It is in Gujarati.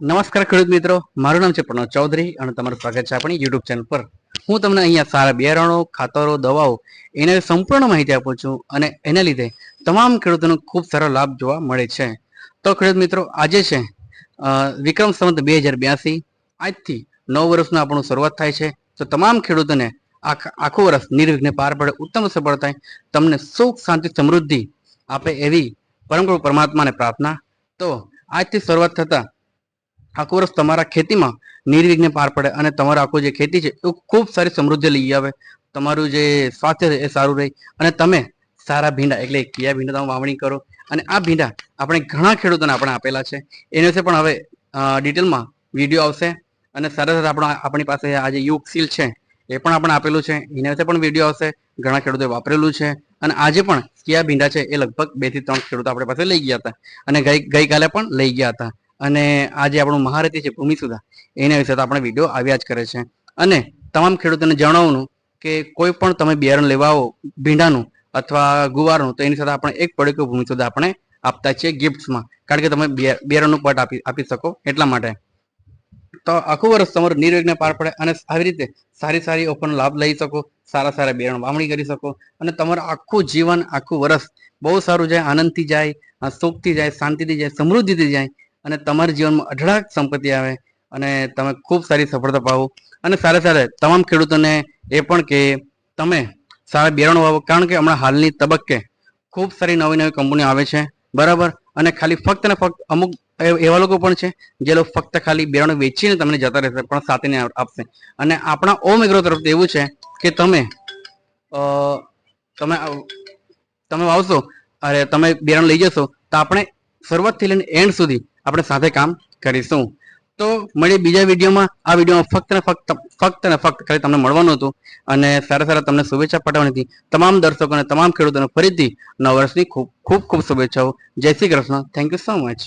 નમસ્કાર ખેડૂત મિત્રો, મારું નામ છે પ્રણવ ચૌધરી અને તમારું સ્વાગત છે આપણી યુટ્યુબ ચેનલ પર. હું તમને અહીંયા સારા બિયારણો, ખાતરો, દવાઓ એના સંપૂર્ણ માહિતી આપું છું અને એના લીધે તમામ ખેડૂતોનો ખૂબ સારો લાભ જોવા મળે છે. તો ખેડૂત મિત્રો, આજે છે વિક્રમ સંવત 2082. આજથી નવ વર્ષનું આપણું શરૂઆત થાય છે. તો તમામ ખેડૂતોને આખું વર્ષ નિર્વિઘ્ને પાર પડે, ઉત્તમ સફળ થાય, તમને સુખ શાંતિ સમૃદ્ધિ આપે એવી પરમ પ્રભુ પરમાત્માને પ્રાર્થના. તો આજથી શરૂઆત થતા આખું વર્ષ તમારા ખેતીમાં નિર્વિઘ્ને પાર પડે અને તમારું આખું જે ખેતી છે એ ખૂબ સારી સમૃદ્ધિ લઈ આવે. તમારું જે સ્વાસ્થ્ય છે એ સારું રહે અને તમે સારા ભીંડા એટલે કિયા ભીંડા તમે વાવણી કરો. અને આ ભીંડા આપણે ઘણા ખેડૂતોને આપણે આપેલા છે, એના વિશે પણ હવે ડિટેલમાં વિડીયો આવશે. અને સાથે સાથે આપણી પાસે આ જે યુગસીલ છે એ પણ આપણે આપેલું છે, એના વિશે પણ વિડીયો આવશે. ઘણા ખેડૂતોએ વાપરેલું છે અને આજે પણ કિયા ભીંડા છે એ લગભગ 2 થી 3 ખેડૂતો આપણી પાસે લઈ ગયા હતા અને ગઈકાલે પણ લઈ ગયા હતા. અને આજે આપણું મહારથી છે ભૂમિ સુધા, એના વિશે તો આપણે વિડીયો આવ્યા જ કરે છે. અને તમામ ખેડૂતોને જણાવવાનું કે કોઈ પણ તમે બિયારણ લેવા આવો ભીંડાનું અથવા ગુવારનું, તો એની સાથે આપણે એક પડીકું ભૂમિ સુધા આપણે આપતા છીએ ગિફ્ટ્સમાં, કારણ કે તમે બિયારણનું પટ આપી શકો એટલા માટે. તો આખું વર્ષ તમારું નિર્વિઘ્ને પાર પડે અને આવી રીતે સારી સારી ઓફરનો લાભ લઈ શકો, સારા સારા બિયારણ વાવણી કરી શકો અને તમારું આખું જીવન, આખું વર્ષ બહુ સારું જાય, આનંદથી જાય, સુખથી જાય, શાંતિથી જાય, સમૃદ્ધિથી જાય અને તમારા જીવનમાં અઢળક સંપત્તિ આવે અને તમે ખૂબ સારી સફળતા પાવો. અને સાથે સાથે તમામ ખેડૂતોને એ પણ કે તમે સારા બિયારણો વાવો, કારણ કે હમણાં હાલની તબક્કે ખૂબ સારી નવી નવી કંપનીઓ આવે છે, બરાબર. અને ખાલી ફક્ત ને ફક્ત અમુક એવા લોકો પણ છે જે લોકો ફક્ત ખાલી બિયારણો વેચીને તમને જતા રહેશે, પણ સાથે ને આપશે. અને આપણા ઓમ એગ્રો તરફથી એવું છે કે તમે તમે તમે વાવશો અરે તમે બિયારણ લઈ જશો તો આપણે શરૂઆતથી લઈને એન્ડ સુધી આપણે સાથે કામ કરીશું. તો મળીએ બીજા વિડીયોમાં. આ વિડીયોમાં ફક્ત ને ફક્ત ખાલી તમને મળવાનું હતું અને સારા સારા તમને શુભેચ્છા પાઠવવાની હતી. તમામ દર્શકોને, તમામ ખેડૂતોને ફરીથી નવા વર્ષની ખૂબ ખૂબ ખૂબ શુભેચ્છાઓ. જય Shri Krishna. Thank you so much.